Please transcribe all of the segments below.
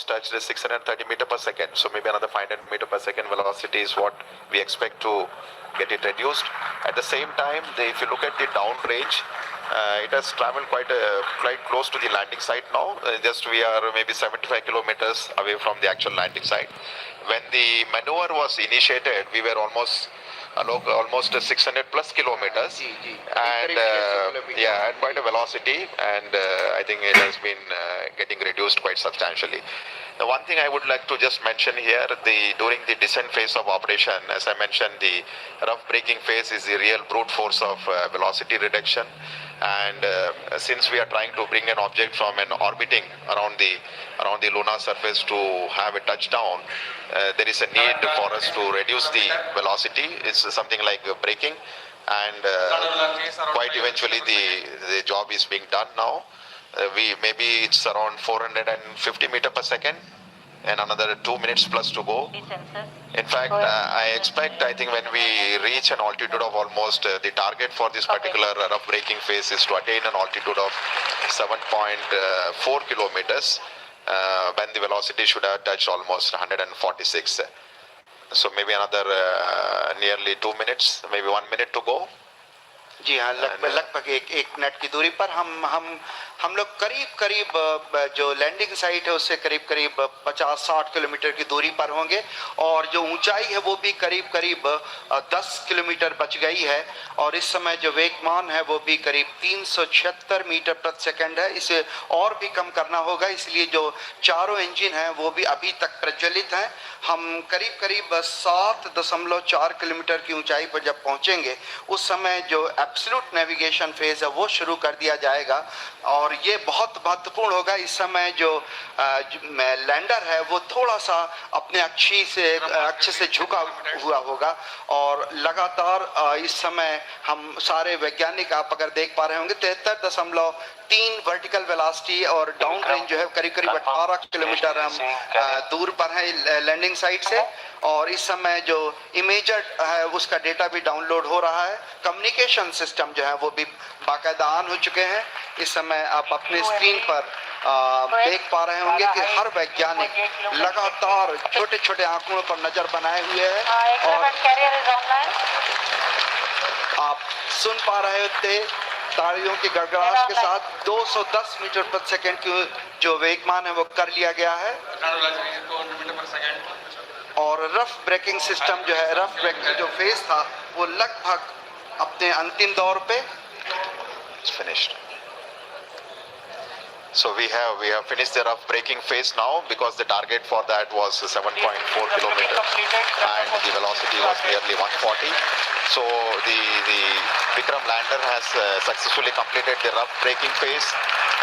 touched 630 meter per second, so maybe another 500 meter per second velocity is what we expect to get it reduced. At the same time, if you look at the downrange, it has traveled quite close to the landing site now. Just we are maybe 75 kilometers away from the actual landing site. When the maneuver was initiated, we were almost 600 plus kilometers, and yeah, at quite a velocity, and I think it has been getting reduced quite substantially. The one thing I would like to just mention here, during the descent phase of operation, as I mentioned, the rough braking phase is the real brute force of velocity reduction. And since we are trying to bring an object from an orbiting around the lunar surface to have a touchdown, there is a need for us to reduce the velocity. It's something like braking, and quite eventually the job is being done now. Maybe it's around 450 meter per second, and another 2 minutes plus to go. In fact, I think when we reach an altitude of almost, the target for this particular rough braking phase is to attain an altitude of 7.4 kilometers, when the velocity should have touched almost 146. So maybe another nearly 2 minutes, maybe 1 minute to go. जी हाँ, लगभग एक minute की दूरी पर हम लोग करीब जो लैंडिंग साइट है उससे करीब 50-60 किलोमीटर की दूरी पर होंगे, और जो ऊंचाई है वो भी करीब 10 किलोमीटर बच गई है, और इस समय जो वेगमान है वो भी करीब 376 मीटर प्रति सेकंड है। इसे और भी कम करना होगा, इसलिए जो चारों इंजन हैं वो भी अभी तक प्रज्वलित हैं। हम करीब 7.4 किलोमीटर की ऊंचाई पर जब पहुंचेंगे उस समय जो एब्सोल्यूट नेविगेशन फेज है वो शुरू कर दिया जाएगा, और ये बहुत महत्वपूर्ण होगा। इस समय जो लैंडर है वो थोड़ा सा अपने अक्ष से झुका हुआ होगा, और लगातार इस समय हम सारे वैज्ञानिक, आप अगर देख पा रहे होंगे, 73.3 वर्टिकल वेलोसिटी, और डाउन रेंज जो है करीब 18 किलोमीटर हम दूर पर है लैंडिंग साइट से, और इस समय जो इमेजर है उसका डेटा भी डाउनलोड हो रहा है। कम्युनिकेशन सिस्टम जो है वो भी बाकायदा ऑन हो चुके हैं। इस समय आप अपने स्क्रीन पर देख पा रहे होंगे कि हर वैज्ञानिक लगातार छोटे आंकड़ों पर नजर बनाए हुए है, और आप सुन पा रहे थे तालियों की गड़गड़ाहट के साथ 210 मीटर प्रति सेकंड की जो वेगमान है वो कर लिया गया है, और रफ ब्रेकिंग सिस्टम जो है, रफ ब्रेकिंग जो फेज था वो लगभग अपने अंतिम दौर पे finished. So we have finished the rough braking phase now, because the target for that was 7.4 kilometers and the velocity was nearly 140. So the Vikram lander has successfully completed the rough braking phase,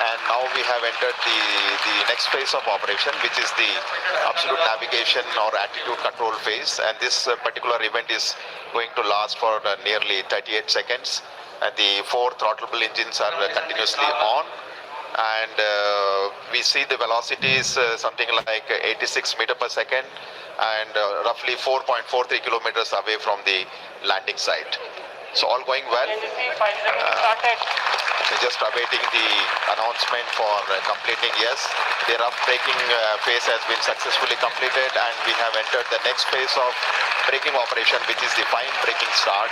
and now we have entered the next phase of operation, which is the absolute navigation or attitude control phase. And this particular event is going to last for nearly 38 seconds. And the 4 throttleable engines are continuously on, and we see the velocity is something like 86 meter per second, and roughly 4.43 kilometers away from the landing site. So all going well. Just awaiting the announcement for completing. Yes, the rough braking phase has been successfully completed, and we have entered the next phase of braking operation, which is the fine braking start,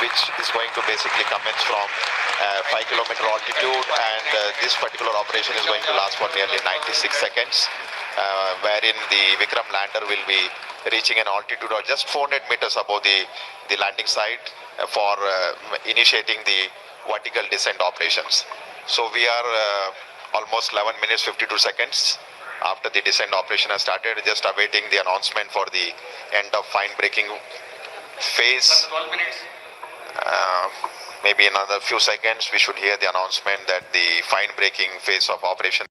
which is going to basically commence from 5 kilometer altitude, and this particular operation is going to last for nearly 96 seconds, wherein the Vikram lander will be reaching an altitude of just 400 meters above the landing site for initiating the vertical descent operations. So we are almost 11 minutes 52 seconds after the descent operation has started, just awaiting the announcement for the end of fine braking phase. Maybe in another few seconds we should hear the announcement that the fine braking phase of operation